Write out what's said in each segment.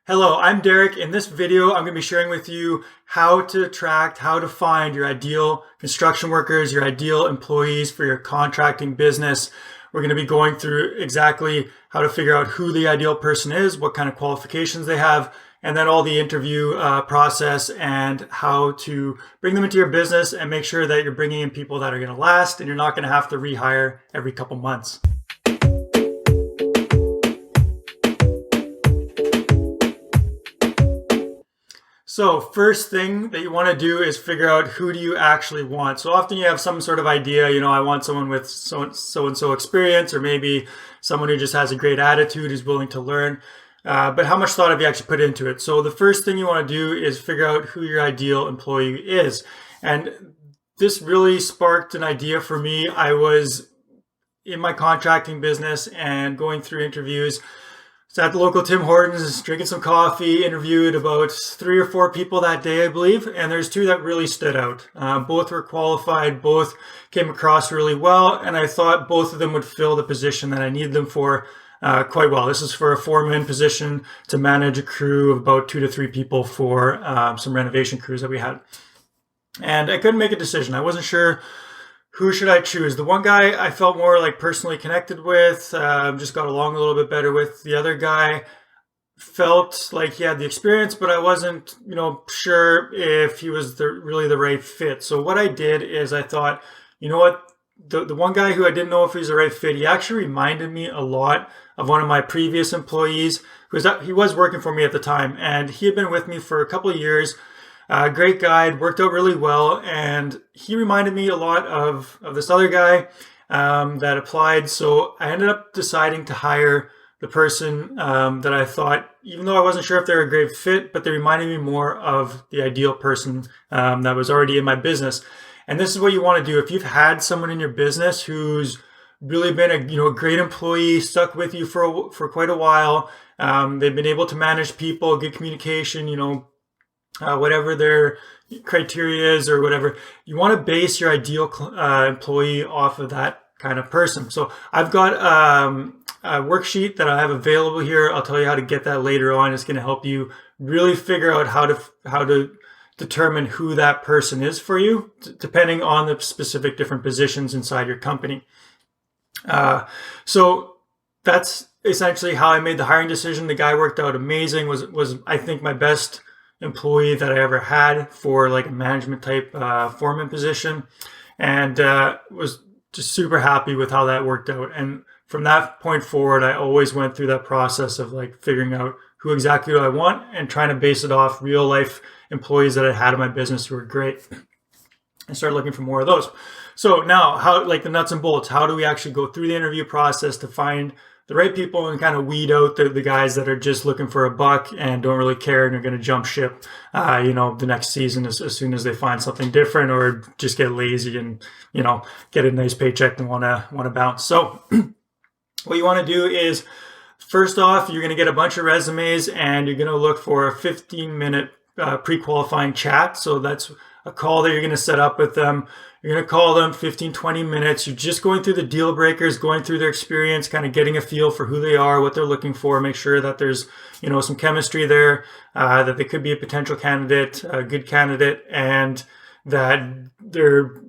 Hello, I'm Derek. In this video, I'm going to be sharing with you how to attract, how to find your ideal construction workers, your ideal employees for your contracting business. We're going to be going through exactly how to figure out who the ideal person is, what kind of qualifications they have, and then all the interview process and how to bring them into your business and make sure that you're bringing in people that are going to last and you're not going to have to rehire every couple months. So first thing that you want to do is figure out who do you actually want. So often you have some sort of idea, I want someone with so-and-so experience, or maybe someone who just has a great attitude, is willing to learn. But how much thought have you actually put into it? So the first thing you want to do is figure out who your ideal employee is. And this really sparked an idea for me. I was in my contracting business and going through interviews. So at the local Tim Hortons, drinking some coffee, interviewed about 3 or 4 people that day, I believe. And there's 2 that really stood out. Both were qualified, both came across really well. And I thought both of them would fill the position that I needed them for quite well. This is for a foreman position to manage a crew of about 2 to 3 people for some renovation crews that we had. And I couldn't make a decision. I wasn't sure who should I choose. The one guy I felt more like personally connected with, just got along a little bit better with. The other guy felt like he had the experience, but I wasn't, sure if he was really the right fit. So what I did is I thought, the one guy who I didn't know if he was the right fit, he actually reminded me a lot of one of my previous employees. He was working for me at the time, and he had been with me for a couple of years. Great guy, worked out really well, and he reminded me a lot of this other guy that applied. So I ended up deciding to hire the person that I thought, even though I wasn't sure if they were a great fit, but they reminded me more of the ideal person that was already in my business. And this is what you want to do. If you've had someone in your business who's really been a great employee, stuck with you for quite a while, they've been able to manage people, good communication, whatever their criteria is or whatever, you want to base your ideal employee off of that kind of person. So I've got a worksheet that I have available here. I'll tell you how to get that later on. It's going to help you really figure out how to determine who that person is for you, depending on the specific different positions inside your company. So that's essentially how I made the hiring decision. The guy worked out amazing, was I think my best employee that I ever had for like a management type foreman position, and was just super happy with how that worked out. And from that point forward, I always went through that process of like figuring out who exactly do I want and trying to base it off real life employees that I had in my business who were great, and started looking for more of those. So now, how, like the nuts and bolts, how do we actually go through the interview process to find the right people and kind of weed out the guys that are just looking for a buck and don't really care and are going to jump ship, the next season as soon as they find something different, or just get lazy and, get a nice paycheck and want to bounce. So what you want to do is, first off, you're going to get a bunch of resumes and you're going to look for a 15-minute pre-qualifying chat. So that's a call that you're going to set up with them. You're going to call them 15, 20 minutes. You're just going through the deal breakers, going through their experience, kind of getting a feel for who they are, what they're looking for, make sure that there's, some chemistry there, that they could be a potential candidate, a good candidate, and that their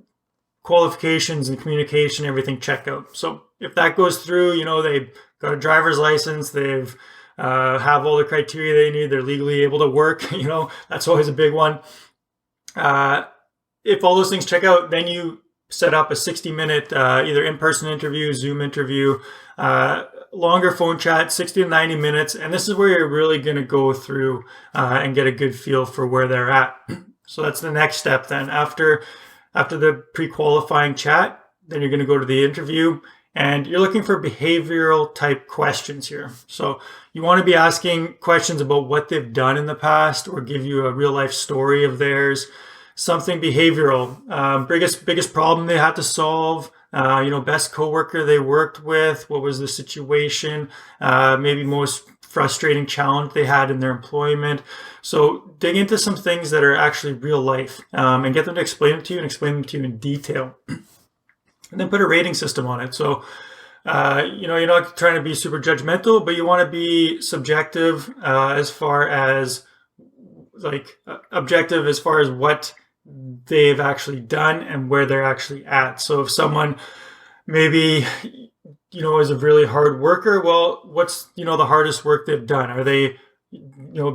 qualifications and communication, everything check out. So if that goes through, they've got a driver's license, they've have all the criteria they need, they're legally able to work, that's always a big one. If all those things check out, then you set up a 60-minute either in-person interview, Zoom interview, longer phone chat, 60 to 90 minutes. And this is where you're really going to go through and get a good feel for where they're at. So that's the next step then. After the pre-qualifying chat, then you're going to go to the interview. And you're looking for behavioral type questions here. So you want to be asking questions about what they've done in the past, or give you a real life story of theirs, something behavioral, biggest problem they had to solve, best coworker they worked with, what was the situation, maybe most frustrating challenge they had in their employment. So dig into some things that are actually real life, and get them to explain them to you in detail. And then put a rating system on it. So You're not trying to be super judgmental, but you want to be subjective as far as objective as far as what they've actually done and where they're actually at. So if someone maybe is a really hard worker, well, what's the hardest work they've done? Are they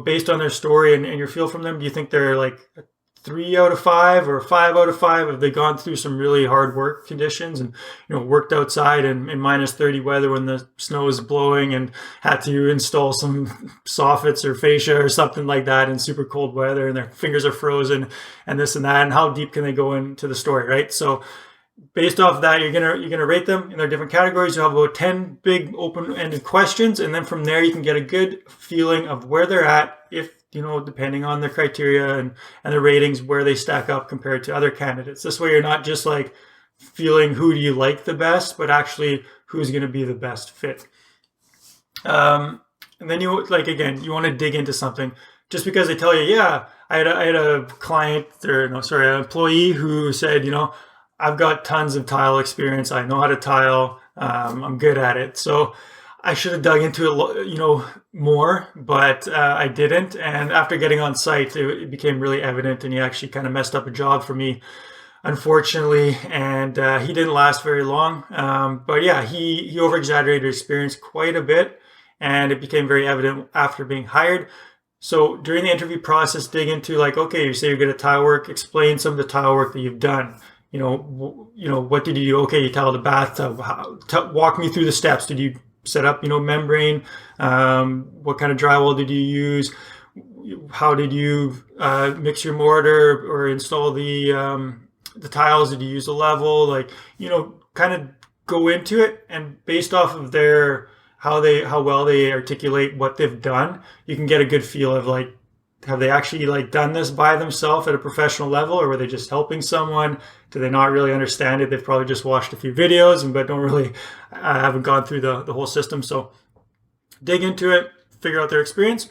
based on their story and your feel from them, do you think they're like a 3 out of 5 or 5 out of 5? Have they gone through some really hard work conditions and worked outside in -30 weather when the snow is blowing and had to install some soffits or fascia or something like that in super cold weather and their fingers are frozen and this and that, and how deep can they go into the story, right? So based off of that, you're gonna rate them in their different categories. You'll have about 10 big open-ended questions, and then from there you can get a good feeling of where they're at, if depending on their criteria and their ratings, where they stack up compared to other candidates. This way you're not just like feeling who do you like the best, but actually who's going to be the best fit. And then you want to dig into something. Just because they tell you, yeah, I had a client, an employee who said, I've got tons of tile experience. I know how to tile. I'm good at it. So I should have dug into it, more, but I didn't. And after getting on site, it became really evident, and he actually kind of messed up a job for me, unfortunately. And he didn't last very long. But yeah, he over-exaggerated his experience quite a bit, and it became very evident after being hired. So during the interview process, dig into okay, you say you're good at tile work. Explain some of the tile work that you've done. What did you do? Okay, you tiled a bathtub. Walk me through the steps. Did you set up, membrane? What kind of drywall did you use? How did you mix your mortar or install the tiles? Did you use a level? Kind of go into it, and based off of how well they articulate what they've done, you can get a good feel of have they actually done this by themselves at a professional level, or were they just helping someone? Do they not really understand it? They've probably just watched a few videos but don't really haven't gone through the whole system. So dig into it, figure out their experience.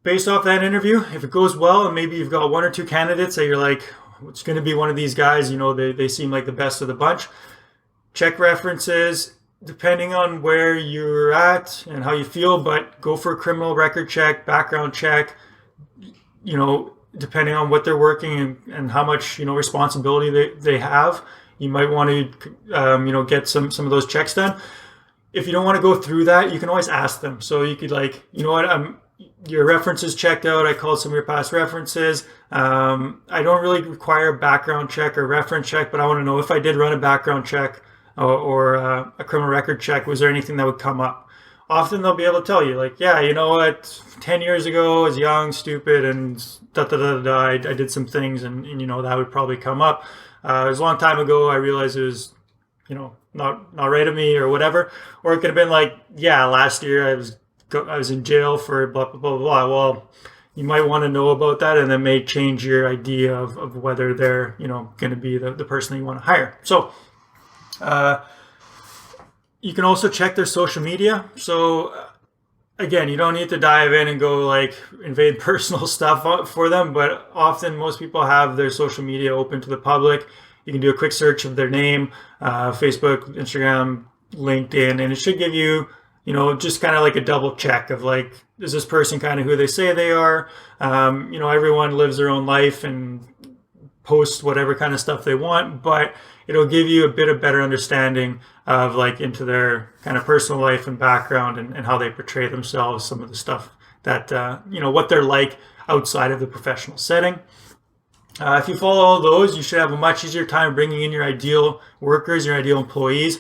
Based off that interview, if it goes well, and maybe you've got 1 or 2 candidates that you're like, it's going to be one of these guys, they seem like the best of the bunch. Check references, depending on where you're at and how you feel, but go for a criminal record check, background check, depending on what they're working and how much, responsibility they have. You might want to, get some of those checks done. If you don't want to go through that, you can always ask them. So you could your references checked out. I called some of your past references. I don't really require a background check or reference check, but I want to know if I did run a background check or a criminal record check, was there anything that would come up? Often they'll be able to tell you, yeah, you know what, 10 years ago I was young, stupid, and I did some things, and that would probably come up. It was a long time ago. I realized it was, not right of me or whatever. Or it could have been yeah, last year I was in jail for blah, blah, blah, blah. Well, you might want to know about that, and that may change your idea of whether they're, going to be the person that you want to hire. So, you can also check their social media. So again, you don't need to dive in and go invade personal stuff for them, but often most people have their social media open to the public. You can do a quick search of their name, Facebook, Instagram, LinkedIn, and it should give you, just kind of a double check of is this person kind of who they say they are? Everyone lives their own life and posts whatever kind of stuff they want, but it'll give you a bit of better understanding of into their kind of personal life and background and how they portray themselves, some of the stuff that, what they're like outside of the professional setting. If you follow all those, you should have a much easier time bringing in your ideal workers, your ideal employees.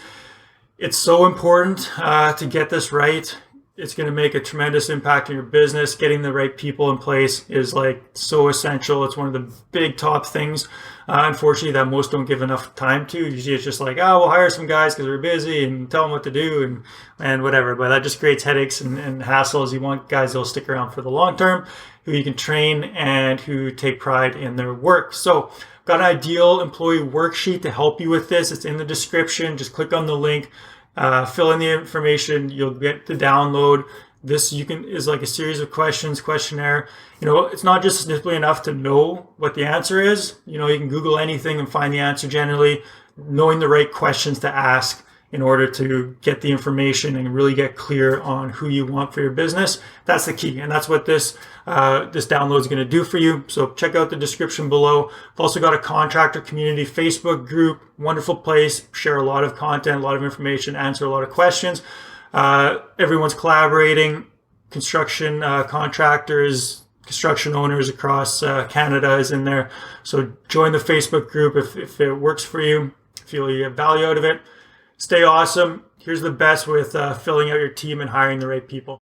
It's so important to get this right. It's going to make a tremendous impact on your business. Getting the right people in place is so essential. It's one of the big top things, unfortunately, that most don't give enough time to. Usually it's just we'll hire some guys because we're busy and tell them what to do and whatever. But that just creates headaches and hassles. You want guys that'll stick around for the long term, who you can train and who take pride in their work. So I've got an ideal employee worksheet to help you with this. It's in the description. Just click on the link. Fill in the information. You'll get the download. This is a series of questionnaire. It's not just simply enough to know what the answer is. You can Google anything and find the answer generally. Knowing the right questions to ask in order to get the information and really get clear on who you want for your business. That's the key, and that's what this download is going to do for you. So check out the description below. I've also got a contractor community Facebook group, wonderful place, share a lot of content, a lot of information, answer a lot of questions. Everyone's collaborating, construction contractors, construction owners across Canada is in there. So join the Facebook group if it works for you, feel you get value out of it. Stay awesome. Here's the best with filling out your team and hiring the right people.